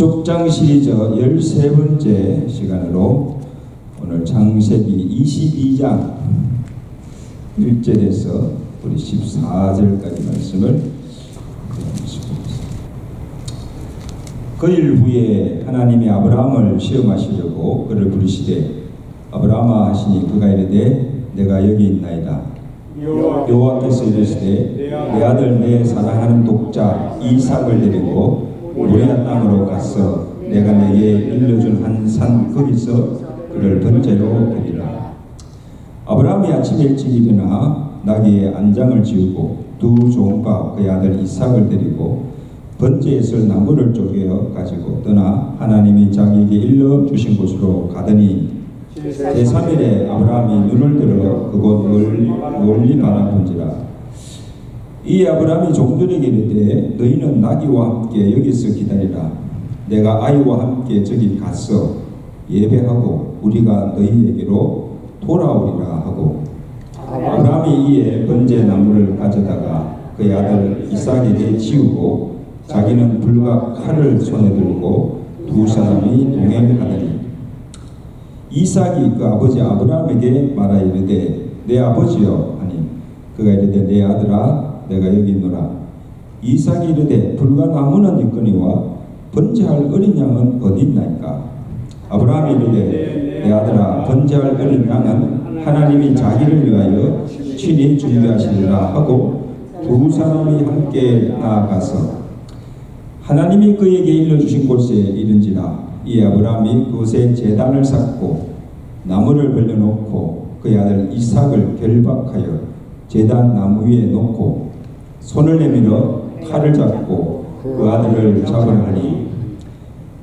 족장 시리즈 13번째 시간으로 오늘 창세기 22장 1절에서 우리 14절까지 말씀을 그 일 후에 하나님이 아브라함을 시험하시려고 그를 부르시되 아브라함아 하시니 그가 이르되 내가 여기 있나이다. 여호와께서 이르시되 내 아들 내 사랑하는 독자 이삭을 데리고 모리아 땅으로 가서 내가 내게 일러준 한 산 거기서 그를 번제로 드리라. 아브라함이 아침에 일찍 일어나 나귀의 안장을 지우고 두 종과 그의 아들 이삭을 데리고 번제에 쓸 나무를 쪼개어 가지고 떠나 하나님이 자기에게 일러 주신 곳으로 가더니 제3일에 아브라함이 눈을 들어 그곳 멀리 바라본지라. 이 아브라함이 종들에게 이르되 너희는 나귀와 함께 여기서 기다리라. 내가 아이와 함께 저기 가서 예배하고 우리가 너희에게로 돌아오리라 하고 아브라함이 이에 번제 나무를 가져다가 그의 아들 이삭에게 지우고 자기는 불과 칼을 손에 들고 두 사람이 동행하더니 이삭이 그 아버지 아브라함에게 말하 이르되 내 아버지여 하니 그가 이르되 내 아들아 내가 여기 있노라. 이삭이 이르되 불과 나무는 있거니와 번제할 어린 양은 어디 있나이까. 아브라함이 이르되 내 아들아 번제할 어린 양은 하나님이 자기를 위하여 친히 준비하시리라 하고 두 사람이 함께 나아가서 하나님이 그에게 일러주신 곳에 이른지라. 이 아브라함이 그곳에 제단을 쌓고 나무를 벌려놓고 그의 아들 이삭을 결박하여 제단 나무 위에 놓고 손을 내밀어 칼을 잡고 그 아들을 잡으려 하니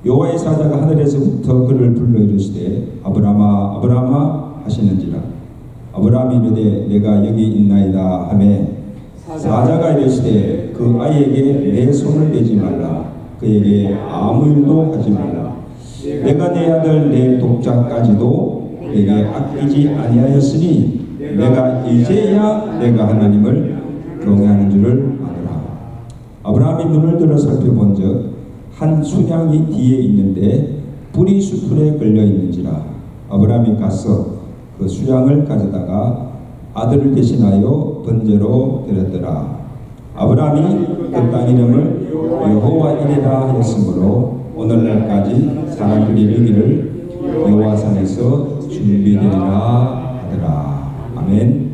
여호와의 사자가 하늘에서부터 그를 불러 이르시되 아브라함아 아브라함아 하시는지라. 아브라함이 이르되 내가 여기 있나이다 하매 사자가 이르시되 그 아이에게 내 손을 대지 말라. 그에게 아무 일도 하지 말라. 내가 내 아들 내 독자까지도 내게 아끼지 아니하였으니 내가 이제야 내가 하나님을 경외하는 줄을 아노라. 아브라함이 눈을 들어 살펴본즉 한 순양이 뒤에 있는데 뿔이 수풀에 걸려 있는지라. 아브라함이 가서 그 수양을 가져다가 아들을 대신하여 번제로 드렸더라. 아브라함이 그 땅 이름을 여호와 이레라 하였으므로 오늘날까지 사람들이 이르기를 여호와 산에서 준비되리라 하더라. 아멘.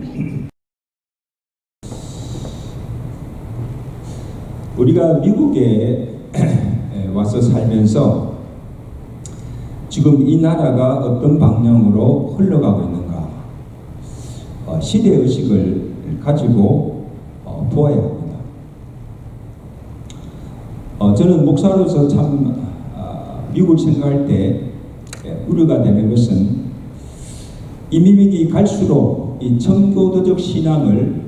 우리가 미국에 와서 살면서 지금 이 나라가 어떤 방향으로 흘러가고 있는가 시대의식을 가지고 보아야 합니다. 저는 목사로서 참 미국 생각할 때 우려가 되는 것은 이 미국이 갈수록 이 청교도적 신앙을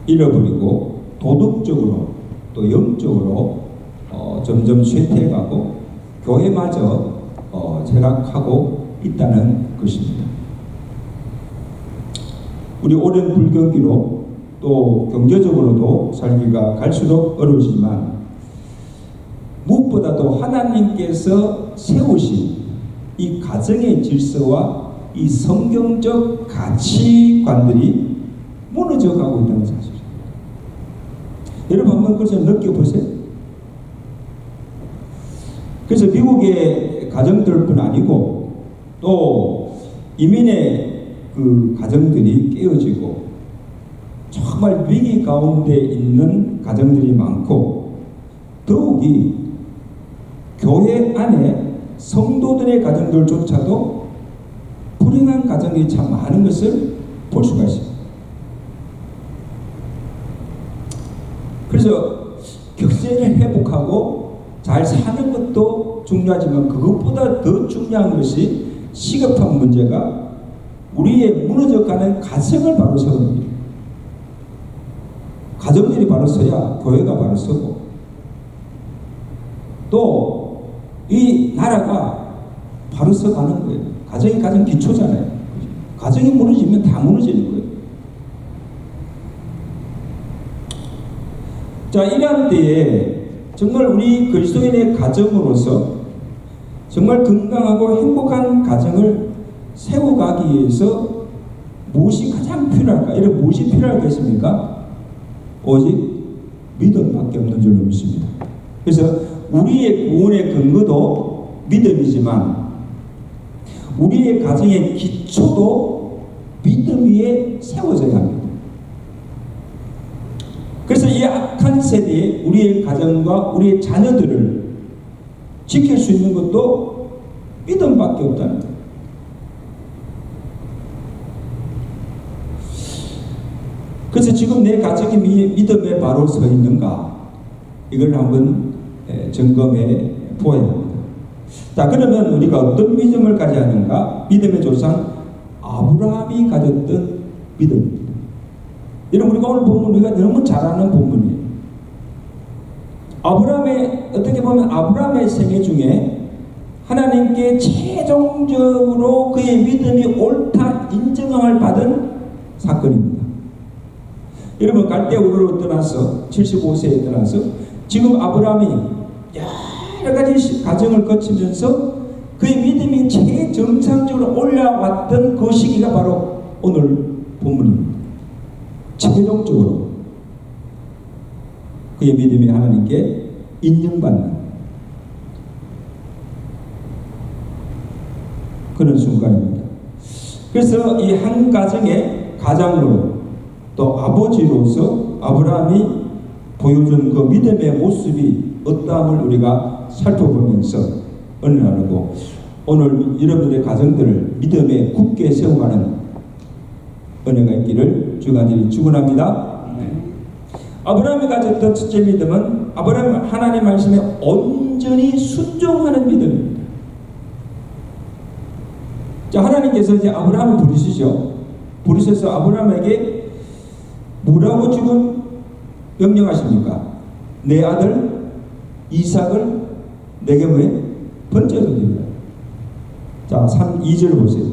잃어버리고 도덕적으로 또 영적으로 점점 쇠퇴해가고 교회마저 퇴락하고 있다는 것입니다. 우리 오랜 불경기로 또 경제적으로도 살기가 갈수록 어려우지만 무엇보다도 하나님께서 세우신 이 가정의 질서와 이 성경적 가치관들이 무너져가고 있다는 사실입니다. 여러분 한번 그것을 느껴보세요. 그래서 미국의 가정들뿐 아니고 또 이민의 그 가정들이 깨어지고 정말 위기 가운데 있는 가정들이 많고 더욱이 교회 안에 성도들의 가정들조차도 불행한 가정이 참 많은 것을 볼 수가 있습니다. 그래서 격세를 회복하고 잘 사는 것도 중요하지만 그것보다 더 중요한 것이 시급한 문제가 우리의 무너져가는 가정을 바로 세우는 겁니다. 가정들이 바로 서야 교회가 바로 서고 또 이 나라가 바로 서가는 거예요. 가정이 가장 기초잖아요. 가정이 무너지면 다 무너지는 거예요. 자, 이러한 때에 정말 우리 그리스도인의 가정으로서 정말 건강하고 행복한 가정을 세워가기 위해서 무엇이 가장 필요할까? 이런 무엇이 필요하겠습니까? 오직 믿음밖에 없는 줄로 믿습니다. 그래서 우리의 구원의 근거도 믿음이지만 우리의 가정의 기초도 믿음 위에 세워져야 합니다. 그래서 이 악한 세대에 우리의 가정과 우리의 자녀들을 지킬 수 있는 것도 믿음밖에 없다는 거예요. 그래서 지금 내 가정이 믿음에 바로 서 있는가? 이걸 한번 점검해 보아야 합니다. 자, 그러면 우리가 어떤 믿음을 가져야 하는가? 믿음의 조상 아브라함이 가졌던 믿음입니다. 여러분, 우리가 오늘 본문 우리가 너무 잘 아는 본문이에요. 어떻게 보면 아브라함의 생애 중에 하나님께 최종적으로 그의 믿음이 옳다 인정함을 받은 사건입니다. 여러분, 갈대우르로 떠나서 75세에 떠나서 지금 아브라함이 여러 가지 과정을 거치면서 그의 믿음이 최정상적으로 올라왔던 그 시기가 바로 오늘 본문입니다. 최종적으로 그의 믿음이 하나님께 인정받는 그런 순간입니다. 그래서 이 한 가정의 가장으로 또 아버지로서 아브라함이 보여준 그 믿음의 모습이 어떠함을 우리가 살펴보면서 은혜 나누고 오늘 여러분들의 가정들을 믿음에 굳게 세워가는 은혜가 있기를 주가 축원합니다. 아브라함이 가졌던 첫째 믿음은 아브라함은 하나님 말씀에 온전히 순종하는 믿음입니다. 자, 하나님께서 이제 아브라함을 부르시죠. 부르셔서 아브라함에게 뭐라고 지금 명령하십니까? 내 아들 이삭을 내게 뭐해? 번제로 드리라. 자, 2절 보세요.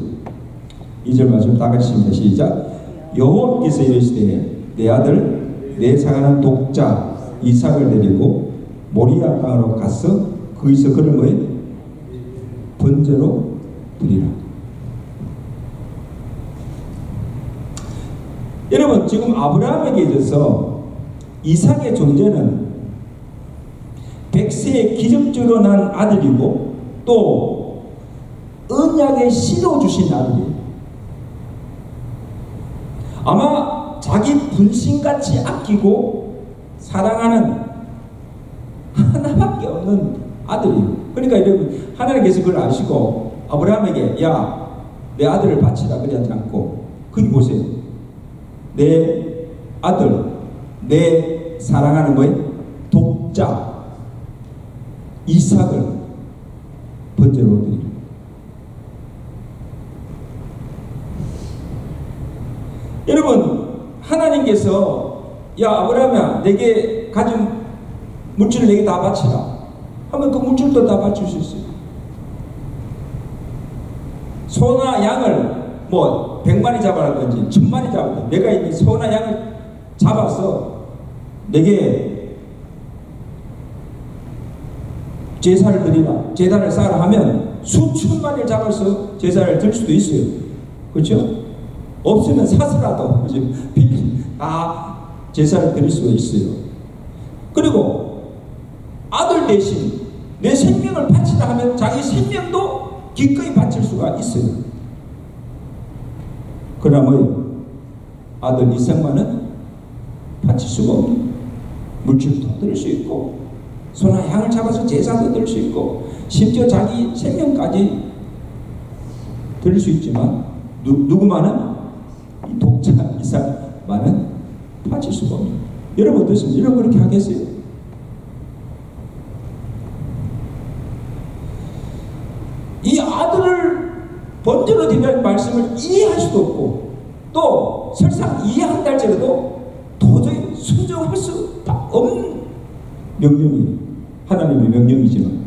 2절 말씀 다 같이 읽습니다. 시작. 여호와께서 이르시되 내 아들 내 사랑하는 독자 이삭을 데리고 모리아 땅으로 가서 거기서 그를 뭐해? 번제로 드리라. 여러분, 지금 아브라함에게 있어서 이삭의 존재는 100세에 기적적으로 난 아들이고 또 언약의 씨도 주신 아들이에요. 아마 자기 분신같이 아끼고 사랑하는 하나밖에 없는 아들이에요. 그러니까 여러분, 하나님께서 그걸 아시고 아브라함에게 야, 내 아들을 바치라 그러지 않고 거기 보세요. 내 아들, 내 사랑하는 뭐예요? 독자 이삭을 번제로 드리라. 여러분, 하나님께서 야 아브라함아 내게 가진 물질을 내게 다 바치라 하면 그 물질도 다 바칠 수 있어요. 소나 양을 뭐 100마리 잡아라든지 1000마리 잡아라든지 내가 이 소나 양을 잡아서 내게 제사를 드리라, 제단을 쌓으라 하면 수천 마리를 잡아서 제사를 드릴 수도 있어요. 그렇죠? 없으면 사서라도 다 제사를 드릴 수가 있어요. 그리고 아들 대신 내 생명을 바치라 하면 자기 생명도 기꺼이 바칠 수가 있어요. 그러나 뭐예요? 아들 이삭만은 바칠 수가 없는 물질도 드릴 수 있고 소나 양을 잡아서 제사도 드릴 수 있고 심지어 자기 생명까지 드릴 수 있지만 누구만은 이 독자 이삭만은 바칠 수가 없는. 여러분 어떻습니까? 여러분 그렇게 하겠어요? 이 아들을 번제로 드리라는 말씀을 이해할 수도 없고 또 설상 이해한다 할지라도 도저히 순종할 수 없는 명령이 하나님의 명령이지만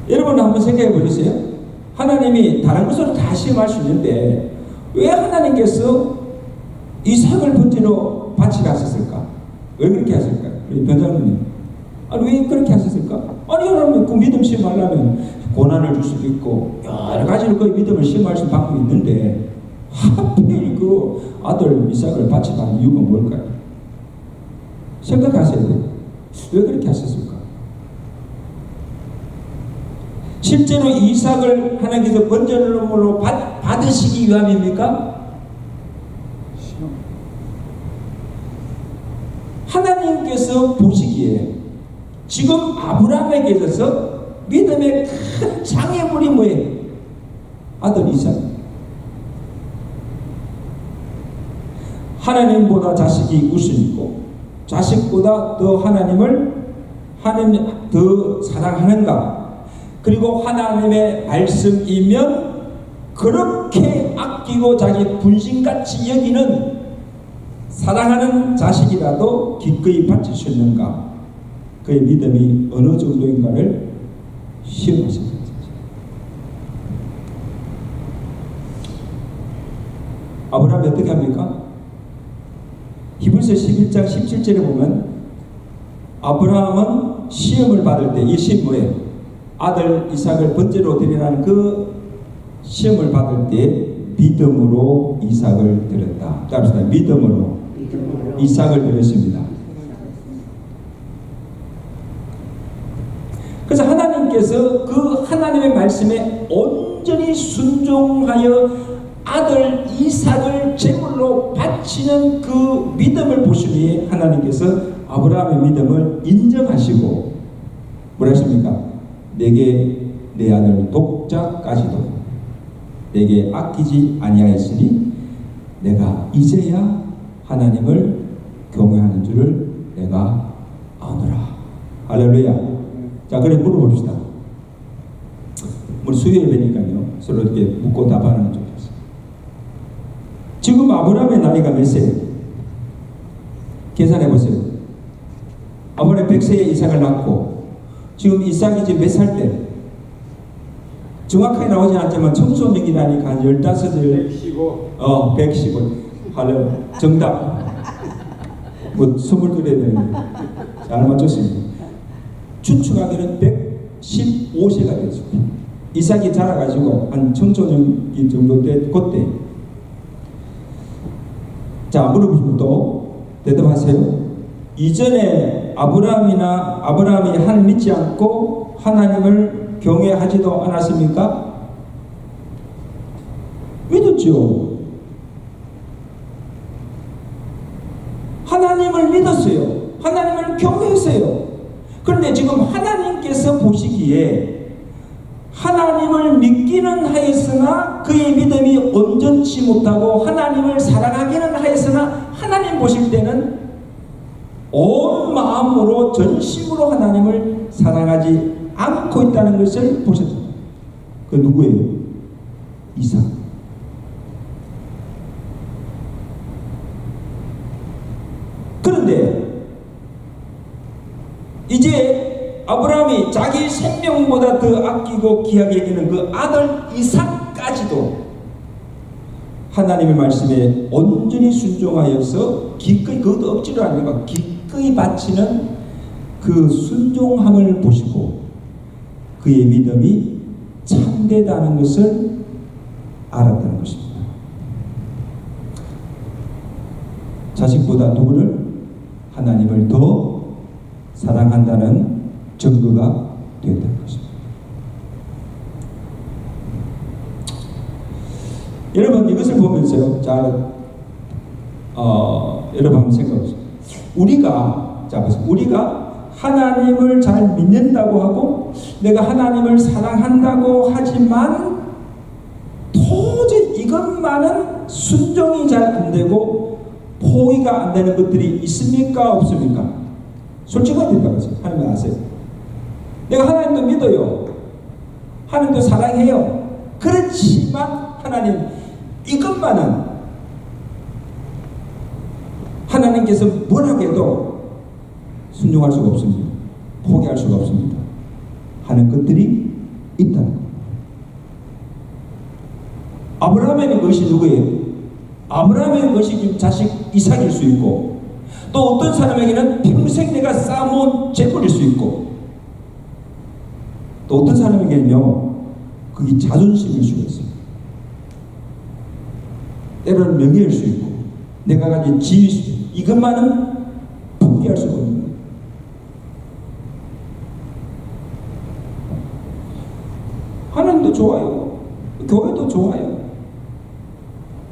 여러분 한번 생각해 보세요. 하나님이 다른 것으로 다 시험할 수 있는데 왜 하나님께서 이삭을 번제로 바치게 하셨을까? 왜 그렇게 하실까요? 변장로님, 아니 왜 그렇게 하셨을까? 아니 여러분 그 믿음 시험하려면 고난을 줄 수도 있고 여러 가지로 그 믿음을 시험할 수 있는 방법이 있는데 하필 그 아들 이삭을 바치게 한 이유가 뭘까요? 생각하셔야 돼요. 왜 그렇게 하셨을까? 실제로 이삭을 하나님께서 번제물로 받으시기 위함입니까? 하나님께서 보시기에 지금 아브라함에게 있어서 믿음의 큰 장애물이 뭐예요? 아들 이삭. 하나님보다 자식이 우선이고 자식보다 더 하나님을 더 사랑하는가? 그리고 하나님의 말씀이면 그렇게 아끼고 자기 분신같이 여기는 사랑하는 자식이라도 기꺼이 바칠 수 있는가? 그의 믿음이 어느 정도인가를 시험하시는 거죠. 아브라함이 어떻게 합니까? 히브리서 11장 17절에 보면 아브라함은 시험을 받을 때 이 시험 뭐예요? 아들 이삭을 번제로 드리라는 그 시험을 받을 때 믿음으로 이삭을 드렸다. 따라합시다. 믿음으로 이삭을 드렸습니다. 그래서 하나님께서 그 하나님의 말씀에 온전히 순종하여 아들 이삭을 제물로 바치는 그 믿음을 보시니 하나님께서 아브라함의 믿음을 인정하시고 뭐라 하십니까? 내게 내 아들 독자까지도 내게 아끼지 아니하였으니 내가 이제야 하나님을 경외하는 줄을 내가 아노라. 할렐루야. 자, 그래 물어봅시다. 우리 수요예배니까요. 서로 이렇게 묻고 답하는 좀 있어요. 지금 아브라함의 나이가 몇 세예요? 계산해 보세요. 아브라함이 100세에 이삭을 낳고 지금 이삭이 지금 몇 살 때? 정확하게 나오지 않지만 청소년이라니까 한 15살 115 할렐 정답. 뭐 선물 드려야 되는데 잘 맞췄습니다. 추측하기는 115세가 됐습니다. 이삭이 자라가지고 한 청소년 정도 때 그때. 자, 물어보시면 또 대답하세요. 이전에 아브라함이 하나님 믿지 않고 하나님을 경외하지도 않았습니까? 믿었죠. 하나님을 믿었어요. 하나님을 경외했어요. 그런데 지금 하나님께서 보시기에 하나님을 믿기는 하였으나 그의 믿음이 온전치 못하고 하나님을 사랑하기는 하였으나 하나님 보실 때는 온 마음으로 전심으로 하나님을 사랑하지 않고 있다는 것을 보셨다. 그 누구예요? 이삭. 그런데 이제 아브라함이 자기 생명보다 더 아끼고 귀하게 여기는 그 아들 이삭까지도 하나님의 말씀에 온전히 순종하여서 기꺼이, 그것도 억지로 아니고 기꺼이 바치는 그 순종함을 보시고 그의 믿음이 참되다는 것을 알았다는 것입니다. 자식보다 누구를? 하나님을 더 사랑한다는 증거가 되었다는 것입니다. 여러분 이것을 보면서요. 여러분 한번 생각해보세요. 우리가 하나님을 잘 믿는다고 하고 내가 하나님을 사랑한다고 하지만 도저히 이것만은 순종이 잘 안되고 포기가 안되는 것들이 있습니까? 없습니까? 솔직하게 대답하세요. 하나님 아세요? 내가 하나님도 믿어요. 하나님도 사랑해요. 그렇지만 하나님 이것만은 하나님께서 뭐라고 해도 순종할 수가 없습니다. 포기할 수가 없습니다. 하는 것들이 있다는 겁니다. 아브라함의 것이 누구예요? 아브라함의 것이 자식 이삭일 수 있고 또 어떤 사람에게는 평생 내가 쌓아놓은 재물일 수 있고, 또 어떤 사람에게는요, 그게 자존심일 수가 있어요. 때로는 명예일 수 있고, 내가 가진 지위일 수 있고, 이것만은 포기할 수가 없는 거예요. 하나님도 좋아요. 교회도 좋아요.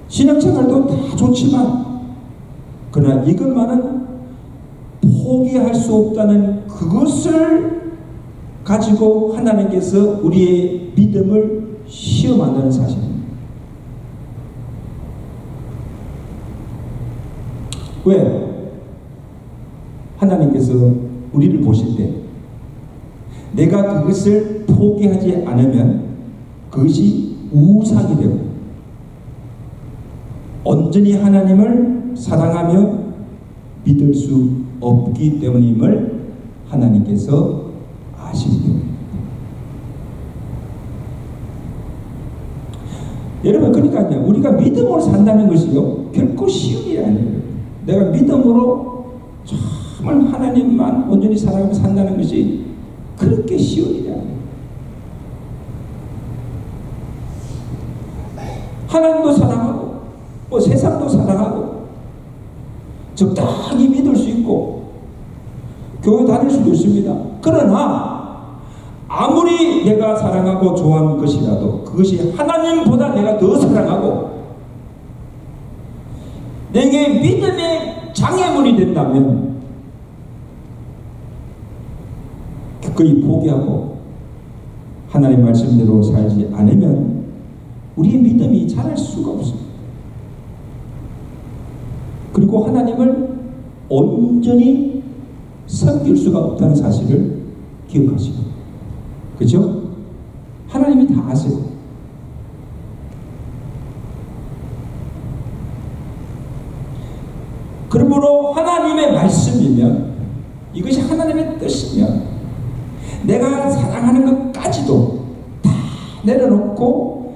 신앙생활도 다 좋지만, 그러나 이것만은 포기할 수 없다는 그것을 가지고 하나님께서 우리의 믿음을 시험한다는 사실입니다. 왜? 하나님께서 우리를 보실 때 내가 그것을 포기하지 않으면 그것이 우상이 되고 온전히 하나님을 사랑하며 믿을 수 없기 때문임을 하나님께서 아시기 때문입니다. 여러분, 그러니까요, 우리가 믿음으로 산다는 것이요, 결코 쉬운 일이 아니에요. 내가 믿음으로 정말 하나님만 온전히 사랑하며 산다는 것이 그렇게 쉬운 일이 아니에요. 하나님도 사랑하고 세상도 사랑하고 적당히 믿을 수 있고 교회 다닐 수도 있습니다. 그러나 아무리 내가 사랑하고 좋아하는 것이라도 그것이 하나님보다 내가 더 사랑하고 내게 믿음의 장애물이 된다면 기꺼이 포기하고 하나님 말씀대로 살지 않으면 우리의 믿음이 자랄 수가 없습니다. 그리고 하나님을 온전히 섬길 수가 없다는 사실을 기억하시고, 그렇죠? 하나님이 다 아세요. 그러므로 하나님의 말씀이면, 이것이 하나님의 뜻이면 내가 사랑하는 것까지도 다 내려놓고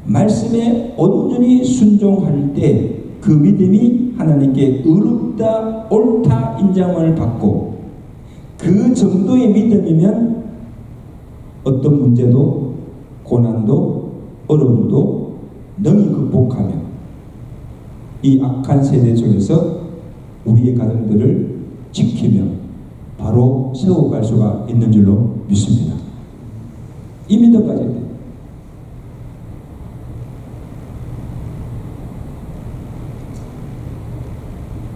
말씀에 온전히 순종할 때 그 믿음이 하나님께 의롭다 옳다 인정을 받고, 그 정도의 믿음이면 어떤 문제도 고난도 어려움도 능히 극복하며 이 악한 세대 속에서 우리의 가정들을 지키며 바로 세워갈 수가 있는 줄로 믿습니다. 이 믿음까지 돼요.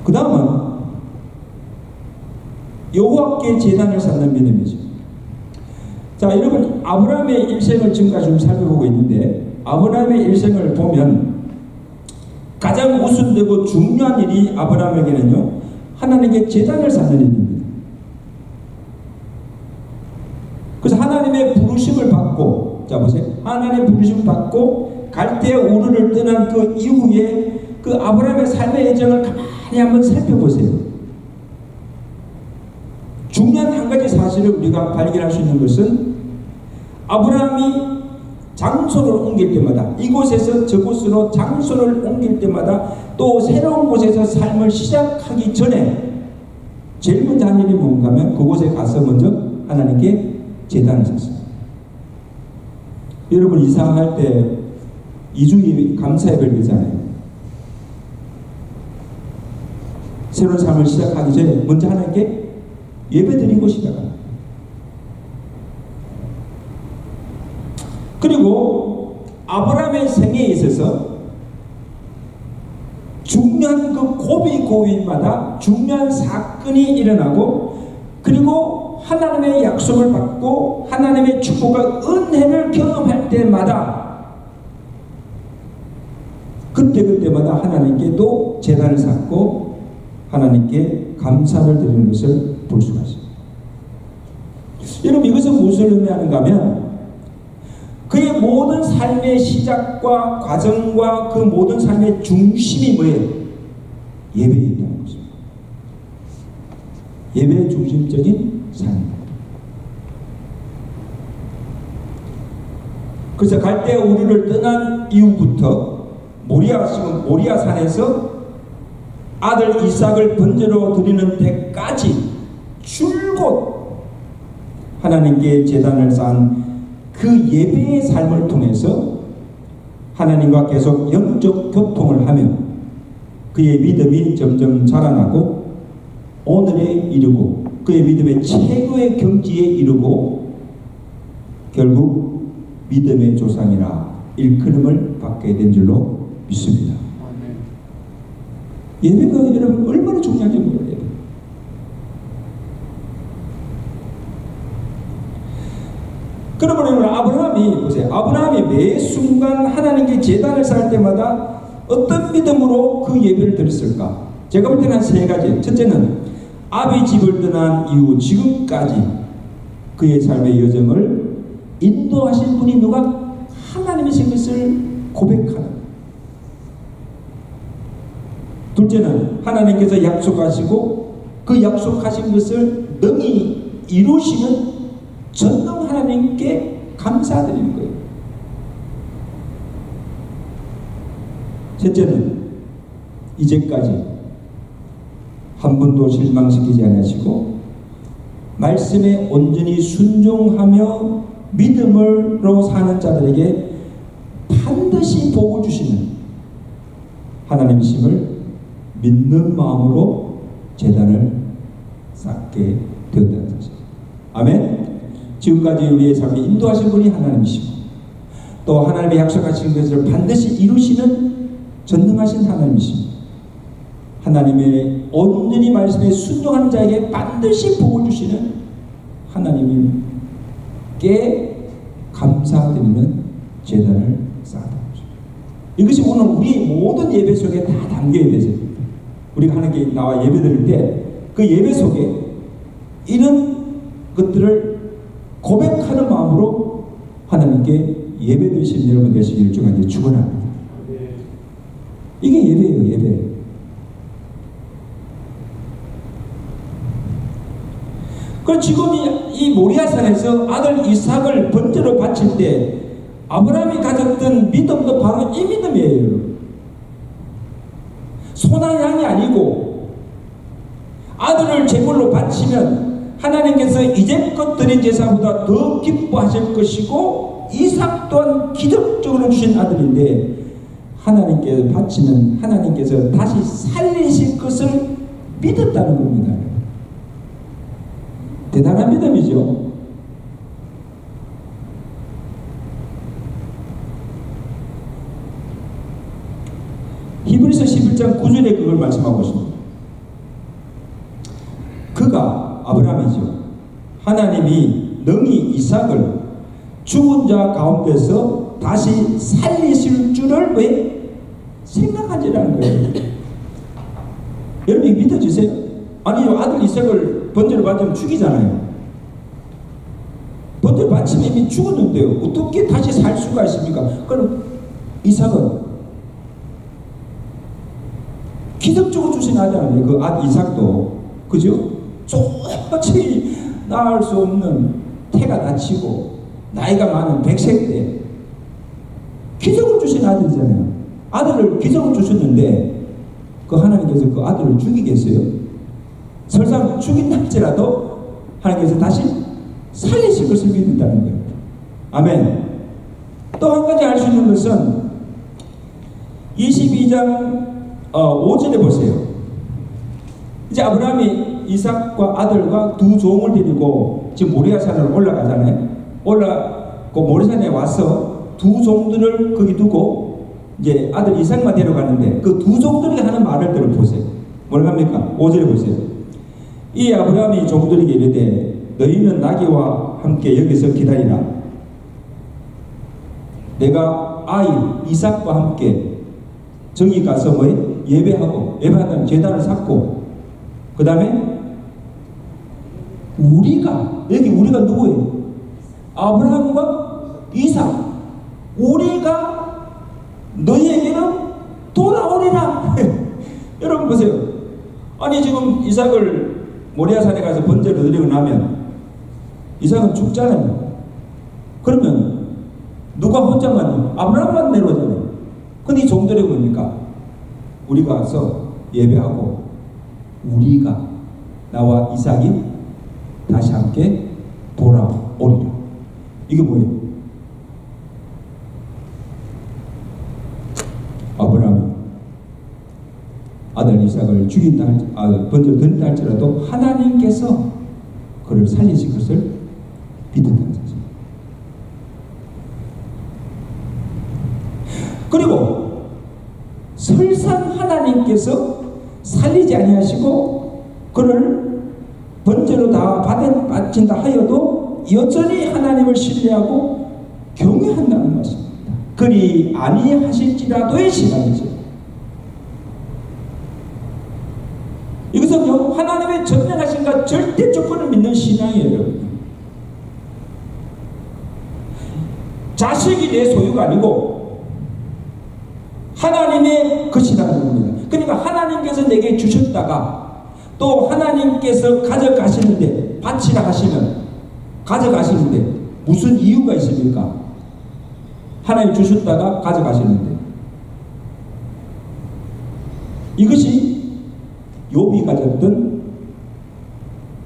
그 다음은 여호와께 제단을 쌓는 믿음이죠. 자, 여러분, 아브라함의 일생을 지금까지 좀 살펴보고 있는데, 아브라함의 일생을 보면 가장 우선되고 중요한 일이 아브라함에게는요, 하나님께 제단을 쌓는 일입니다. 그래서 하나님의 부르심을 받고, 자 보세요, 하나님의 부르심을 받고 갈대아 우르를 떠난 그 이후에 그 아브라함의 삶의 여정을 가만히 한번 살펴보세요. 중요한 한 가지 사실을 우리가 발견할 수 있는 것은 아브라함이 장소를 옮길 때마다, 이곳에서 저곳으로 장소를 옮길 때마다, 또 새로운 곳에서 삶을 시작하기 전에 제일 먼저 한 일이 뭔가 하면 그곳에 가서 먼저 하나님께 제단을 샀습니다. 여러분, 이사할 때 2주 감사예배를 새로운 삶을 시작하기 전에 먼저 하나님께 예배드리고 시작합니다. 그리고 아브라함의 생애에 있어서 중요한 그 고비고비마다 중요한 사건이 일어나고, 그리고 하나님의 약속을 받고 하나님의 축복과 은혜를 경험할 때마다 그때마다 하나님께도 제단을 쌓고 하나님께 감사를 드리는 것을 볼 수가 있습니다. 여러분, 이것은 무엇을 의미하는가 하면 그의 모든 삶의 시작과 과정과 그 모든 삶의 중심이 뭐예요? 예배에 있다는 것입니다. 예배 중심적인 삶입니다. 그래서 갈대아 우르를 떠난 이후부터 모리아 산에서 아들 이삭을 번제로 드리는 때까지 줄곧 하나님께 제단을 쌓은 그 예배의 삶을 통해서 하나님과 계속 영적 교통을 하며 그의 믿음이 점점 자라나고 오늘에 이르고 그의 믿음의 최고의 경지에 이르고 결국 믿음의 조상이라 일컬음을 받게 된 줄로 믿습니다. 예배가 여러분 얼마나 중요한지 몰라요. 그러면 여러분 아브라함이 보세요. 아브라함이 매 순간 하나님께 제단을 쌓을 때마다 어떤 믿음으로 그 예배를 드렸을까? 제가 볼 때는 한 세 가지. 첫째는 아비 집을 떠난 이후 지금까지 그의 삶의 여정을 인도하신 분이 누가? 하나님이신 것을 고백하는. 둘째는 하나님께서 약속하시고 그 약속하신 것을 능히 이루시는 전능 하나님께 감사드리는 거예요. 셋째는 이제까지 한 번도 실망시키지 않으시고 말씀에 온전히 순종하며 믿음으로 사는 자들에게 반드시 복을 주시는 하나님이심을 믿는 마음으로 제단을 쌓게 되었다는 사실. 아멘. 지금까지 우리의 삶에 인도하신 분이 하나님이시고 또 하나님의 약속하신 것을 반드시 이루시는 전능하신 하나님이십니다. 하나님의 온전히 말씀에 순종하는 자에게 반드시 복을 주시는 하나님께 감사드리는 제단을 쌓았다. 이것이 오늘 우리 모든 예배 속에 다 담겨야 되죠. 우리가 하나님께 나와 예배 드릴 때 그 예배 속에 이런 것들을 고백하는 마음으로 하나님께 예배 드리시는 여러분 되시기를 주님께 축원합니다. 이게 예배예요, 예배. 그리고 지금 이 모리아산에서 아들 이삭을 번제로 바칠 때 아브라함이 가졌던 믿음도 바로 이 믿음이에요. 소나 양이 아니고 아들을 제물로 바치면 하나님께서 이제껏 드린 제사보다 더 기뻐하실 것이고 이삭 또한 기적적으로 주신 아들인데 하나님께 바치면 하나님께서 다시 살리실 것을 믿었다는 겁니다. 대단한 믿음이죠. 히브리서 11장 9절에 그걸 말씀하고 있습니다. 그가 아브라함이죠. 하나님이 능히 이삭을 죽은 자 가운데서 다시 살리실 줄을 왜 생각하지라는 거예요. 여러분이 믿어주세요. 아니 아들 이삭을 번제로 바치면 죽이잖아요. 번제로 바치면 이미 죽었는데요. 어떻게 다시 살 수가 있습니까? 그럼 이삭은 기적적으로 주신 아들 아니에요. 그 이삭도 그죠? 도저히 낳을 수 없는 태가 다치고 나이가 많은 100세 때 기적을 주신 아들이잖아요. 아들을 기적을 주셨는데 그 하나님께서 그 아들을 죽이겠어요? 설사 죽인다 할지라도 하나님께서 다시 살리실 것을 믿는다는 거예요. 아멘. 또 한 가지 알 수 있는 것은 22장 5절에 보세요. 이제 아브라함이 이삭과 아들과 두 종을 데리고 지금 모리아산으로 올라가잖아요. 올라고 모리아산에 와서 두 종들을 거기 두고 이제 아들 이삭만 데려가는데 그 두 종들이 하는 말을 들어보세요. 뭐라고 합니까? 5절에 보세요. 이 아브라함이 종들에게 이르되 너희는 나귀와 함께 여기서 기다리라. 내가 아이 이삭과 함께 저기 가서 뭐해? 예배하다는 제단을 쌓고 그 다음에 우리가 여기 우리가 누구예요? 아브라함과 이삭 우리가 너희에게는 돌아오리라. 여러분 보세요. 아니 지금 이삭을 모리아산에 가서 번제로 드리고 나면 이삭은 죽잖아요. 그러면 누가 혼자만 아브라함만 내려오잖아요. 근데 이 종들이 뭡니까? 우리가 가서 예배하고 우리가 나와 이삭이 다시 함께 돌아오리라. 이게 뭐예요? 아브라함이 아들 이삭을 죽인다 먼저 든다 할지라도 하나님께서 그를 살리실 것을 믿었다는 사실. 그리고 설상 하나님께서 살리지 아니하시고 그를 번제로 다 바친다 하여도 여전히 하나님을 신뢰하고 경외한다는 말씀입니다. 그리 아니하실지라도의 신앙이죠. 이것은요, 하나님의 전능하신가 절대 조건을 믿는 신앙이에요. 자식이 내 소유가 아니고 하나님의 것이라는 겁니다. 그러니까 하나님께서 내게 주셨다가 또 하나님께서 가져가시는데, 바치라 하시면 가져가시는데 무슨 이유가 있습니까? 하나님 주셨다가 가져가시는데. 이것이 욥이 가졌던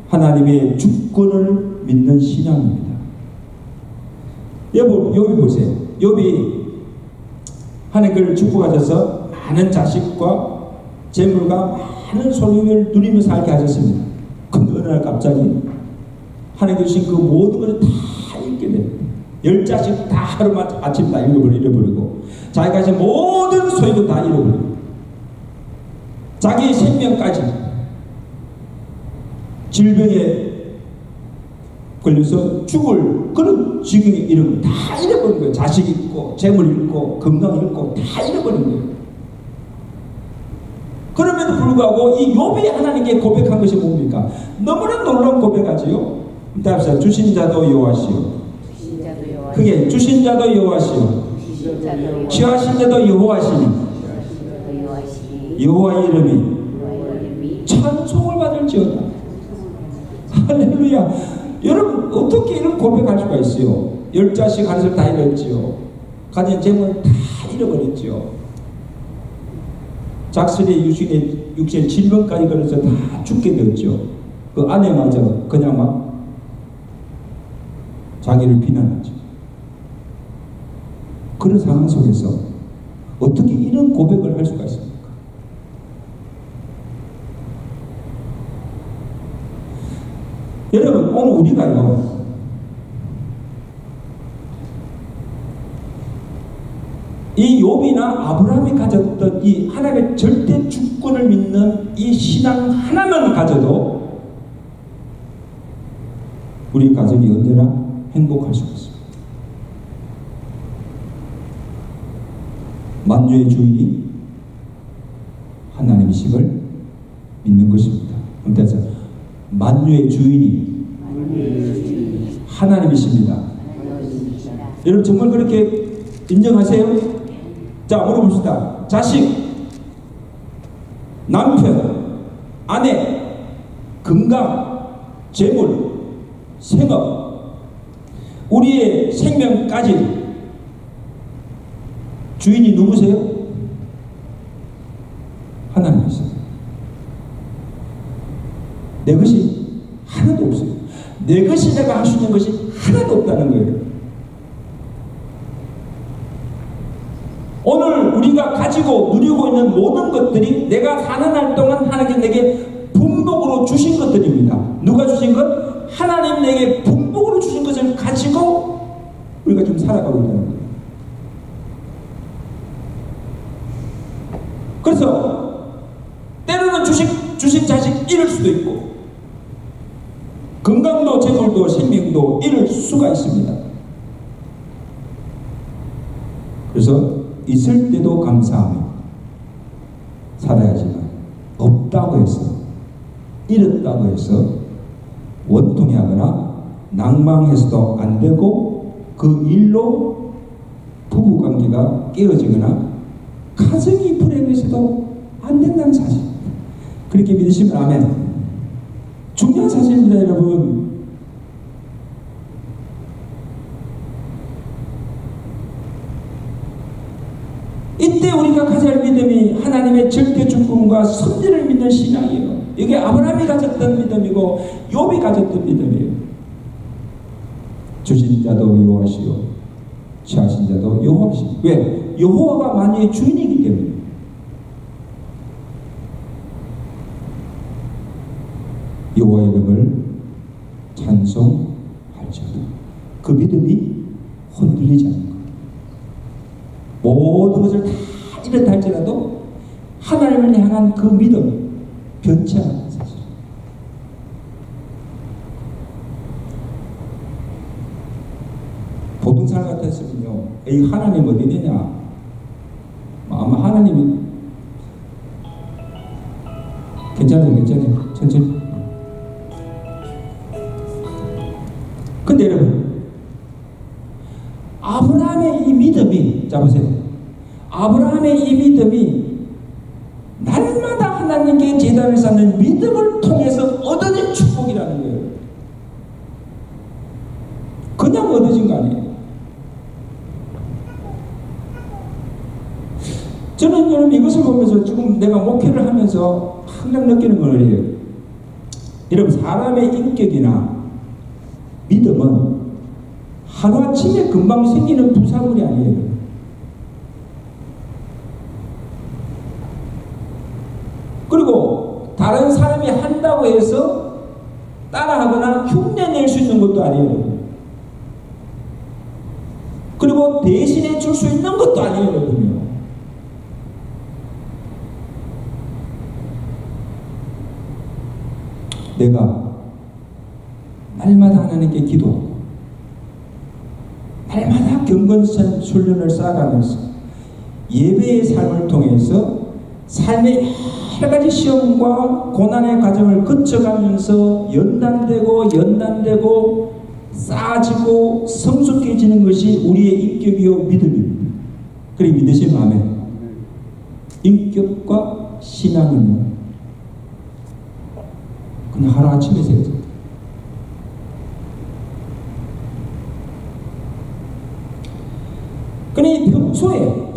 하나님의 주권을 믿는 신앙입니다. 욥이 보세요. 욥이 하나님을 축복하셔서 많은 자식과 재물과 많은 소유를 누리며 살게 하셨습니다. 근데 어느 날 갑자기 하나님 주신 그 모든 것을 다 잃게 됩니다. 10자식 다 하루만 아침 다 잃어버리고 자기가 가진 모든 소유도 다 잃어버리고 자기의 생명까지 질병에 걸려서 죽을 그런 지경에 이르고 다 잃어버린 거예요. 자식 잃고 재물 잃고 건강 잃고 다 잃어버린 거예요. 그럼에도 불구하고 이 욥이 하나님께 고백한 것이 뭡니까? 너무나 놀라운 고백하지요. 답시다. 주신 자도 여호와시요. 그게 주신 자도 여호와시요. 취하신 자도 여호와시니 여호와의 이름이 찬송을 받을지어다. 할렐루야. 여러분 어떻게 이런 고백할 수가 있어요? 10자식 하나씩 다 잃었지요. 가진 재물 다 잃어버렸지요. 작슬의 육신의 질병까지 걸려서 다 죽게 되었죠. 그 아내마저 그냥 막 자기를 비난하죠. 그런 상황 속에서 어떻게 이런 고백을 할 수가 있습니까? 여러분 오늘 우리가요 이 욥이나 아브라함이 가졌던 이 하나님의 절대 주권을 믿는 이 신앙 하나만 가져도 우리 가정이 언제나 행복할 수가 있습니다. 만주의 주인이 하나님이심을 믿는 것입니다. 그래서 만유의 주인이 하나님이십니다. 여러분 정말 그렇게 인정하세요? 자, 물어봅시다. 자식, 남편, 아내, 건강, 재물, 생업, 우리의 생명까지 주인이 누구세요? 하나님이세요. 내 것이 하나도 없어요. 내 것이 내가 할 수 있는 것이 하나도 없다는 거예요. 오늘 우리가 가지고 누리고 있는 모든 것들이 내가 사는 날 동안 하나님께 내게 분복으로 주신 것들입니다. 누가 주신 것? 하나님 내게 분복으로 주신 것을 가지고 우리가 좀 살아가고 있다는 거예요. 그래서 때로는 주신 자식 잃을 수도 있고 건강도 재물도 생명도 잃을 수가 있습니다. 그래서 있을 때도 감사하며 살아야지만 없다고 해서 잃었다고 해서 원통해하거나 낭망해서도 안 되고 그 일로 부부관계가 깨어지거나 가정이 불행해서도 안 된다는 사실. 그렇게 믿으시면 아멘. 중요한 사실입니다, 여러분. 이 이때 우리가 가져야 할 믿음이 하나님의 절대 주권과 섭리를 믿는 신앙이에요. 이게 아브라함이 가졌던 믿음이고 욥이 가졌던 믿음이에요. 주신 자도 여호와시요 취하신 자도 여호와시요. 왜? 여호와가 만유의 주인이기 때문에. 여호와의 이름을 찬송할지어다. 그 믿음이 흔들리지 않는 거예요. 모든 것을 다 이렇다 할지라도 하나님을 향한 그 믿음 변치 않는 사실. 보통 사람 같았으면요, 에이 하나님 어디 있느냐, 아마 하나님이 괜찮아요 천천히. 근데 여러분, 아브라함의 이 믿음이, 자 보세요, 아브라함의 이 믿음이 날마다 하나님께 제단을 쌓는 믿음을 통해서 얻어진 축복이라는 거예요. 그냥 얻어진 거 아니에요. 저는 여러분 이것을 보면서 지금 내가 목회를 하면서 항상 느끼는 거예요. 여러분, 사람의 인격이나 믿음은 하루아침에 금방 생기는 부산물이 아니에요. 그리고 다른 사람이 한다고 해서 따라하거나 흉내낼 수 있는 것도 아니에요. 그리고 대신해 줄 수 있는 것도 아니에요. 내가 날마다 하나님께 기도하고 날마다 경건선 훈련을 쌓아가면서 예배의 삶을 통해서 삶의 여러 가지 시험과 고난의 과정을 거쳐가면서 연단되고 쌓아지고 성숙해지는 것이 우리의 인격이요 믿음입니다. 그래 믿으시면 아멘. 인격과 신앙은요 그냥 하루아침에 생겨요. 그러니 평소에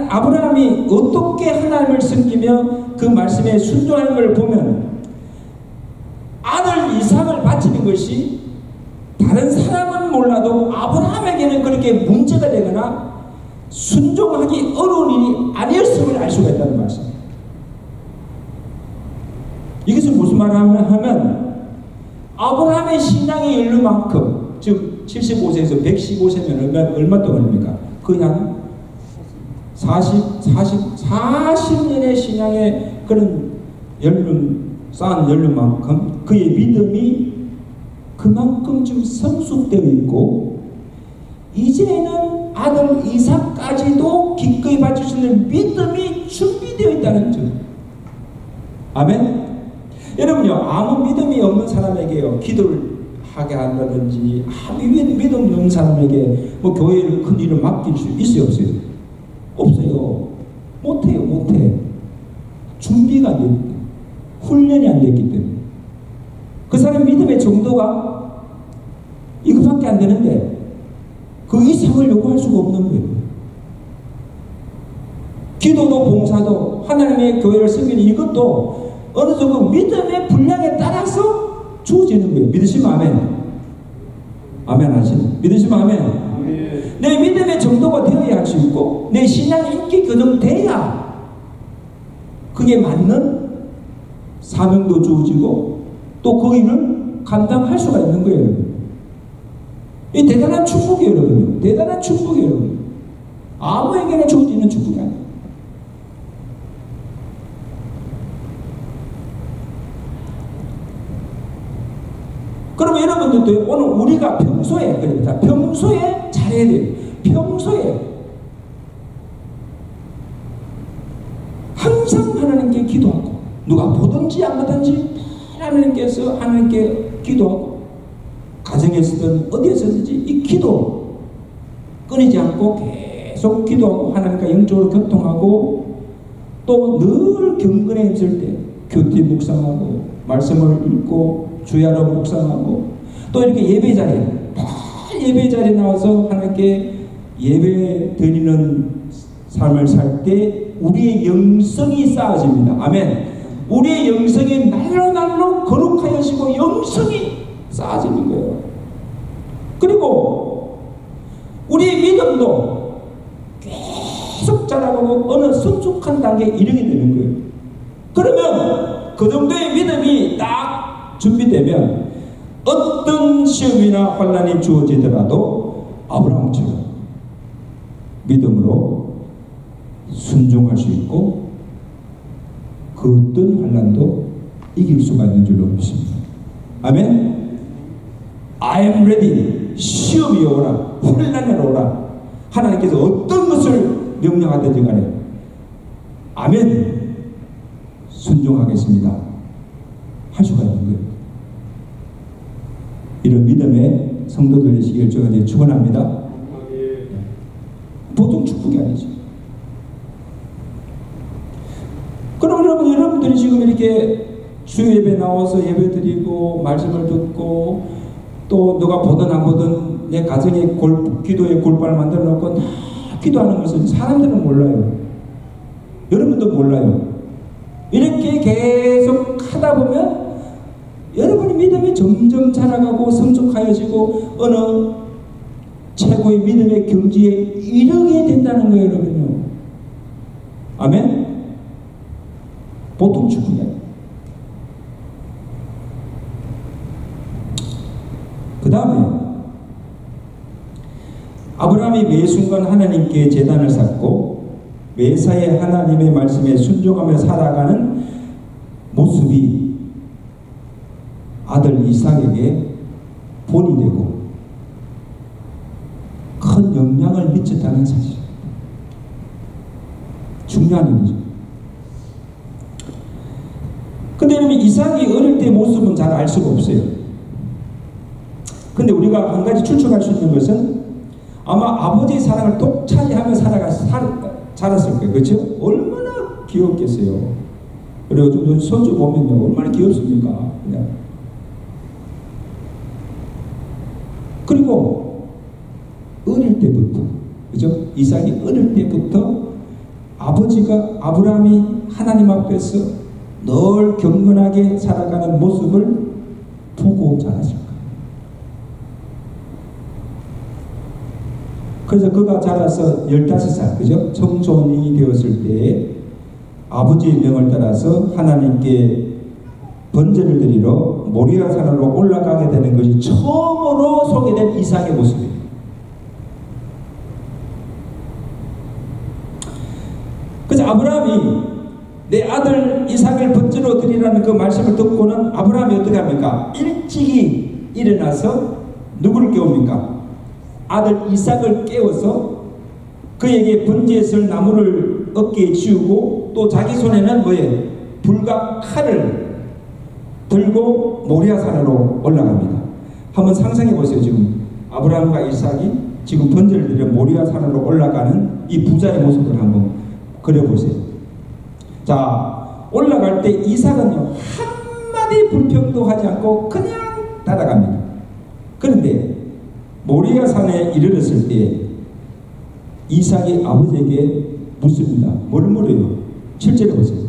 아브라함이 어떻게 하나님을 섬기며 그 말씀에 순종하는 걸 보면 아들 이삭을 바치는 것이 다른 사람은 몰라도 아브라함에게는 그렇게 문제가 되거나 순종하기 어려운 일이 아니었음을 알 수가 있다는 말씀이에요. 이것은 무슨 말하면 아브라함의 신앙이 이를 만큼, 즉 75세에서 115세면 얼마 동안입니까? 그냥 40년의 신앙의 그런 쌓은 연륜만큼 그의 믿음이 그만큼 좀 성숙되어 있고 이제는 아들 이삭까지도 기꺼이 바칠 수 있는 믿음이 준비되어 있다는 점. 아멘. 여러분요, 아무 믿음이 없는 사람에게요 기도를 하게 한다든지 믿음 없는 사람에게 뭐 교회를 큰 일을 맡길 수 있어요 없어요? 없어요. 못해. 준비가 안 됐기 때문에, 훈련이 안 됐기 때문에. 그 사람 믿음의 정도가 이것밖에 안 되는데 그 이상을 요구할 수가 없는 거예요. 기도도 봉사도 하나님의 교회를 섬기는 이것도 어느 정도 믿음의 분량에 따라서 주어지는 거예요. 믿으시면 아멘. 아멘 하시네. 믿으시면 아멘. 내 믿음의 정도가 되어야 할 수 있고 내 신앙 인기 교정 돼야 그게 맞는 사명도 주어지고 또 그 일을 감당할 수가 있는 거예요. 이 대단한 축복이에요, 여러분. 대단한 축복이에요, 여러분. 아무에게나 주어지는 축복이 아니에요. 그러면 여러분들도 오늘 우리가 평소에 잘해야 돼요. 평소에 항상 하나님께 기도하고 누가 보든지 안 보든지 하나님께서 하나님께 기도하고 가정에서든 어디에서든지 이 기도 끊이지 않고 계속 기도하고 하나님과 영적으로 교통하고 또 늘 경건에 있을 때 교티 묵상하고 말씀을 읽고 주야로 묵상하고 또 이렇게 예배 자리에 나와서 하나님께 예배 드리는 삶을 살 때 우리의 영성이 쌓아집니다. 아멘. 우리의 영성이 날로 거룩하여지고 영성이 쌓아지는 거예요. 그리고 우리의 믿음도 계속 자라고 어느 성숙한 단계에 이르게 되는 거예요. 그러면 그 정도의 믿음이 딱 준비되면 어떤 시험이나 환난이 주어지더라도 아브라함처럼 믿음으로 순종할 수 있고 그 어떤 환난도 이길 수가 있는 줄로 믿습니다. 아멘. I am ready. 시험이 오라, 환난이 오라, 하나님께서 어떤 것을 명령하든지 간에 아멘, 순종하겠습니다 할 수가 있는 거예요. 이런 믿음의 성도들 되시길 제가 축원합니다. 보통 축복이 아니죠. 그럼 여러분들이 지금 이렇게 주일 예배 나와서 예배 드리고 말씀을 듣고 또 누가 보든 안 보든 내 가정에 기도의 골반을 만들어 놓고 다 기도하는 것은 사람들은 몰라요. 여러분도 몰라요. 이렇게 계속 하다 보면 여러분의 믿음이 점점 자라가고 성숙하여지고 어느 최고의 믿음의 경지에 이르게 된다는 거예요, 여러분요. 아멘? 보통 축복이 아니에요. 그 다음에 아브라함이 매 순간 하나님께 제단을 쌓고 매사에 하나님의 말씀에 순종하며 살아가는 모습이 아들 이삭에게 본이 되고 큰 영향을 미쳤다는 사실입니다. 중요한 일이죠. 근데 여러분, 이삭이 어릴 때 모습은 잘 알 수가 없어요. 근데 우리가 한 가지 추측할 수 있는 것은 아마 아버지의 사랑을 독차지하며 자랐을 거예요. 그렇죠? 얼마나 귀엽겠어요. 그리고 좀 손주 보면요, 얼마나 귀엽습니까? 그냥. 그리고 어릴 때부터, 그죠? 이삭이 어릴 때부터 아버지가 아브라함이 하나님 앞에서 늘 경건하게 살아가는 모습을 보고 자랐을 거예요. 그래서 그가 자라서 15살, 그죠? 청소년이 되었을 때 아버지의 명을 따라서 하나님께 번제를 드리러 모리아 산으로 올라가게 되는 것이 처음으로 소개된 이삭의 모습이에요. 그래서 아브라함이 내 아들 이삭을 번제로 드리라는 그 말씀을 듣고는 아브라함이 어떻게 합니까? 일찍이 일어나서 누구를 깨웁니까? 아들 이삭을 깨워서 그에게 번제에 쓸 나무를 어깨에 지우고 또 자기 손에는 뭐예요? 불과 칼을 들고 모리아산으로 올라갑니다. 한번 상상해 보세요. 지금 아브라함과 이삭이 지금 번제를 드려 모리아산으로 올라가는 이 부자의 모습을 한번 그려보세요. 자, 올라갈 때 이삭은요, 한마디 불평도 하지 않고 그냥 따라갑니다. 그런데 모리아산에 이르렀을 때 이삭이 아버지에게 묻습니다. 뭘 물어요? 7절에 보세요.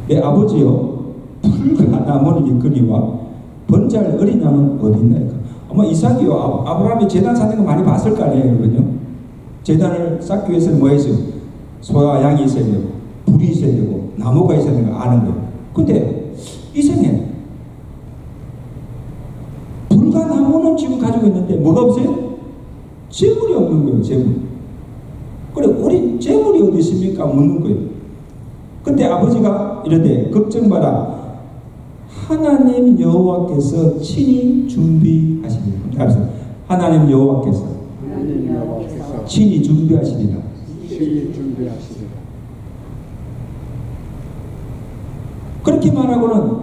내 아버지여, 풀과 나무는 있거니와 번제할 어린 양은 어디 있나이까? 아마 이삭이요, 아브라함이 제단 쌓는 거 많이 봤을 거 아니에요, 여러분요? 제단을 쌓기 위해서는 뭐 했어요? 소와 양이 있어야 되고 불이 있어야 되고 나무가 있어야 되는 거 아는 거예요. 근데 이 생에 불과 나무는 지금 가지고 있는데 뭐가 없어요? 재물이 없는 거예요. 재물. 그래, 우리 재물이 어디 있습니까? 묻는 거예요. 근데 아버지가 이러되 걱정 마라, 하나님 여호와께서 친히 준비하시리라. 하나님 여호와께서 친히 준비하시리라. 그렇게 말하고는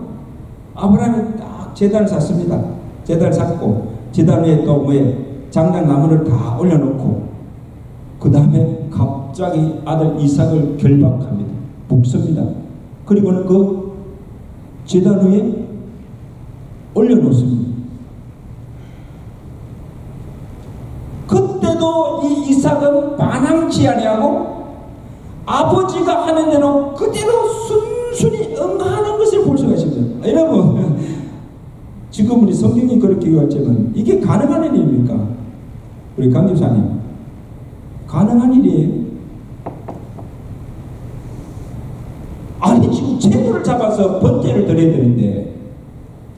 아브라함이 딱 제단을 샀습니다. 제단을 샀고 제단 위에 또 뭐에 장작나무를 다 올려놓고 그 다음에 갑자기 아들 이삭을 결박합니다. 묶습니다. 그리고는 그 제단 위에 올려놓습니다. 그때 그런데도 이 이삭은 반항치 아니하고 아버지가 하는 대로 그대로 순순히 응하는 것을 볼 수가 있습니다. 여러분, 지금 우리 성경이 그렇게 얘기했지만 이게 가능한 일입니까? 우리 강 집사님, 가능한 일이에요? 아니, 지금 채무를 잡아서 번제를 드려야 되는데,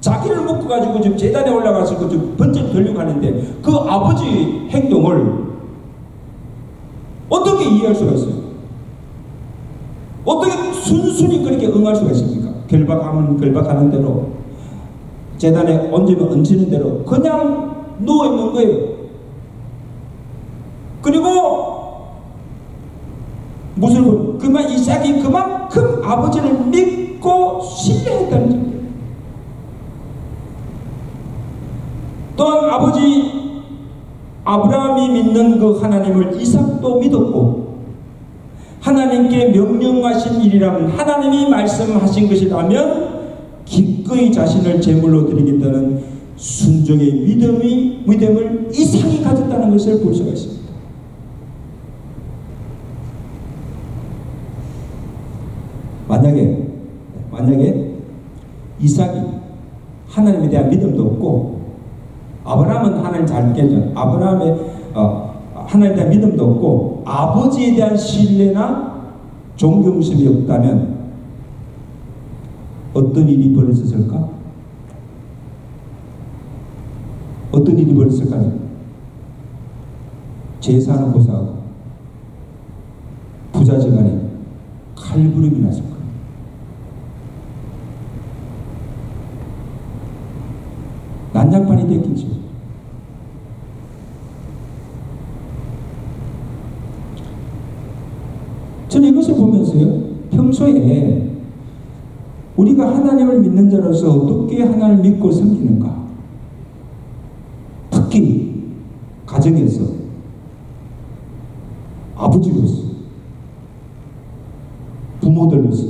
자기를 묶어가지고 지금 재단에 올라가서 지금 번제를 드리려고 하는데, 그 아버지 행동을 어떻게 이해할 수가 있어요? 어떻게 순순히 그렇게 응할 수가 있습니까? 결박하면 결박하는 대로, 재단에 얹으면 얹히는 대로 그냥 누워있는 거예요. 그리고 무슨 그만 이삭이 그만큼 아버지를 믿고 신뢰했다는 점이에요. 또한 아버지 아브라함이 믿는 그 하나님을 이삭도 믿었고, 하나님께 명령하신 일이라면, 하나님이 말씀하신 것이라면 기꺼이 자신을 제물로 드리겠다는 순종의 믿음을 이삭이 가졌다는 것을 볼 수가 있습니다. 만약에 이삭이 하나님에 대한 믿음도 없고, 아브라함은 하나님 잘 믿겠죠. 아브라함의 하나님에 대한 믿음도 없고 아버지에 대한 신뢰나 존경심이 없다면 어떤 일이 벌어졌을까? 어떤 일이 벌어졌을까요? 제사는 고사하고 부자지간에 칼부림이 났을 거예요. 난장판이 됐겠죠. 저는 이것을 보면서요, 평소에 우리가 하나님을 믿는 자로서 어떻게 하나님을 믿고 섬기는가, 특히 가정에서 아버지로서, 부모들로서,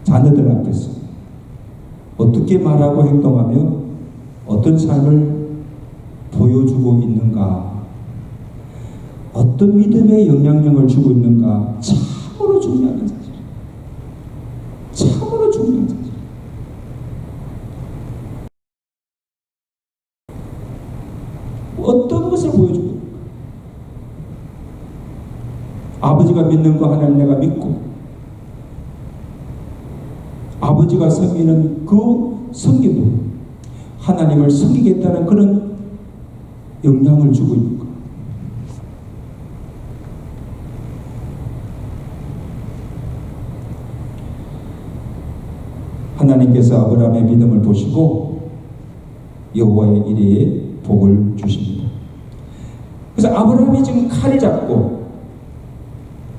자녀들 앞에서 어떻게 말하고 행동하며 어떤 삶을 보여주고 있는가, 어떤 믿음의 영향력을 주고 있는가, 참으로 중요한 사실이에요. 참으로 중요한 사실이에요. 어떤 것을 보여주고 있는가? 아버지가 믿는 거 하나님 내가 믿고, 아버지가 섬기는 그 섬김도 하나님을 섬기겠다는 그런 영향을 주고 있는 것. 하나님께서 아브라함의 믿음을 보시고 여호와의 이레에 복을 주십니다. 그래서 아브라함이 지금 칼을 잡고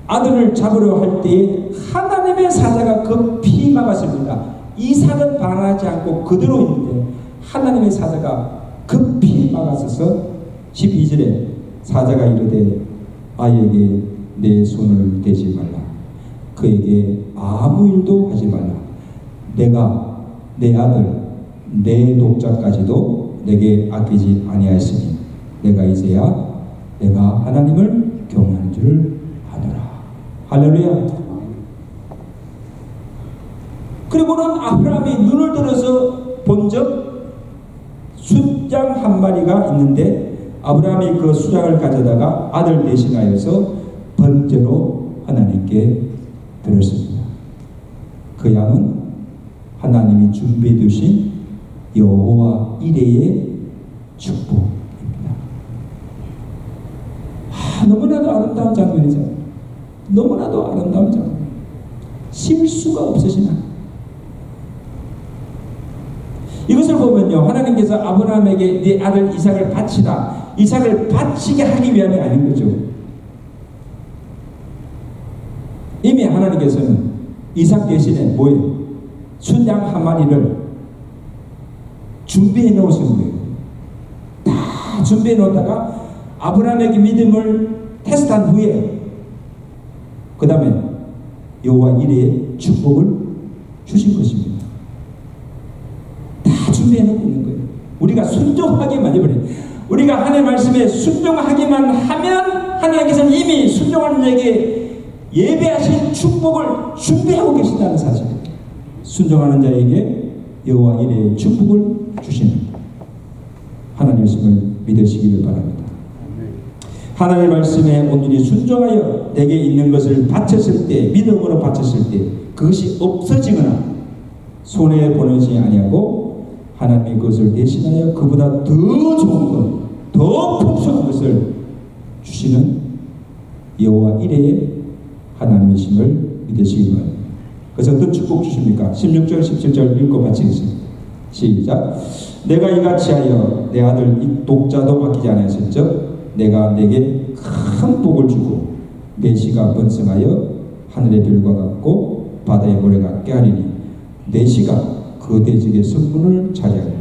아들을 잡으려 할 때에 하나님의 사자가 급히 막았습니다. 이삭은 반하지 않고 그대로 있는데 하나님의 사자가 급히 막았어서 12절에 사자가 이르되 아이에게 내 손을 대지 말라. 그에게 아무 일도 하지 말라. 내가 내 아들 내 독자까지도 내게 아끼지 아니하였으니 내가 이제야 내가 하나님을 경외하는 줄 아노라. 할렐루야. 그리고는 아브라함이 눈을 들어서 본적 순양 한 마리가 있는데 아브라함이 그 수양을 가져다가 아들 대신하여서 번제로 하나님께 드렸습니다. 그 양은 하나님이 준비해 두신 여호와 이레의 축복입니다. 너무나도 아름다운 장면이잖아요. 너무나도 아름다운 장면. 실수가 없으신 하나님. 이것을 보면요, 하나님께서 아브라함에게 네 아들 이삭을 바치라, 이삭을 바치게 하기 위함이 아닌 거죠. 이미 하나님께서는 이삭 대신에 뭐예요? 순양 한 마리를 준비해 놓으신 거예요. 다 준비해 놓다가 아브라함에게 믿음을 테스트한 후에 그 다음에 여호와 이레의 축복을 주신 것입니다. 다 준비해 놓고 있는 거예요. 우리가 순종하게 만들어버려요. 우리가 하나님의 말씀에 순종하기만 하면 하나님께서는 이미 순종하는 자에게 예배하신 축복을 준비하고 계신다는 사실입니다. 순종하는 자에게 여호와 이레의 축복을 주시는 하나님이심을 믿으시기를 바랍니다. 하나님의 말씀에 온전히 순종하여 내게 있는 것을 바쳤을 때, 믿음으로 바쳤을 때 그것이 없어지거나 손해보내지 아니하고 하나님이 그것을 대신하여 그보다 더 좋은 것, 더 풍성한 것을 주시는 여호와 이레의 하나님이심을 믿으시기 바랍니다. 그래서 어떤 축복 주십니까? 16절 17절 읽고 마치겠습니다. 시작. 내가 이같이 하여 내 아들 이 독자도 맡기지 아니하셨죠? 내가 내게 큰 복을 주고 내 시가 번성하여 하늘의 별과 같고 바다의 모래 같게 하리니 내 시가 그 대적의 성문을 차지하리라.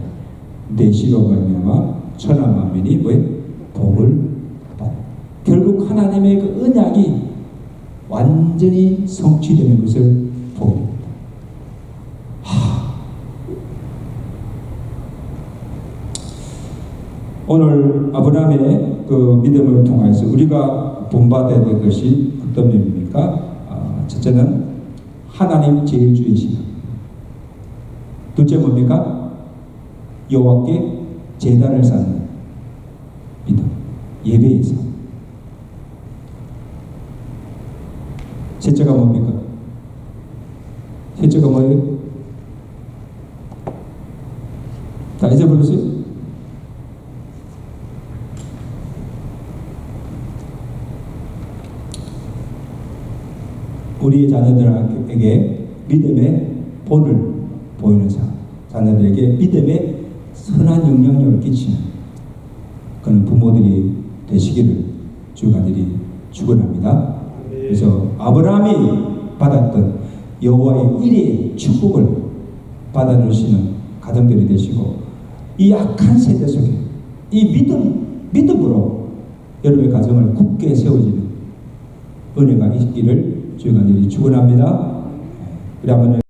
내 시로 말미암아 천하 만민이 뭐에 복을 받. 결국 하나님의 그 언약이 완전히 성취되는 것을 봅니다. 오늘 아브라함의 그 믿음을 통해서 우리가 본받아야 될 것이 어떤 면입니까? 첫째는 하나님 제일주의 신앙. 둘째 뭡니까? 여호와께 제단을 쌓는 믿음, 예배의 삶. 셋째가 뭡니까? 셋째가 뭐예요? 다 잊어버렸어요? 우리 자녀들에게 믿음의 본을 보이는 삶, 자녀들에게 믿음의 선한 영향력을 끼치는 그런 부모들이 되시기를 주간절히 축원합니다. 그래서 아브라함이 받았던 여호와의 이레의 축복을 받아주시는 가정들이 되시고 이 악한 세대 속에 이 믿음으로 여러분의 가정을 굳게 세워지는 은혜가 있기를 주간절히 축원합니다. 우리 한번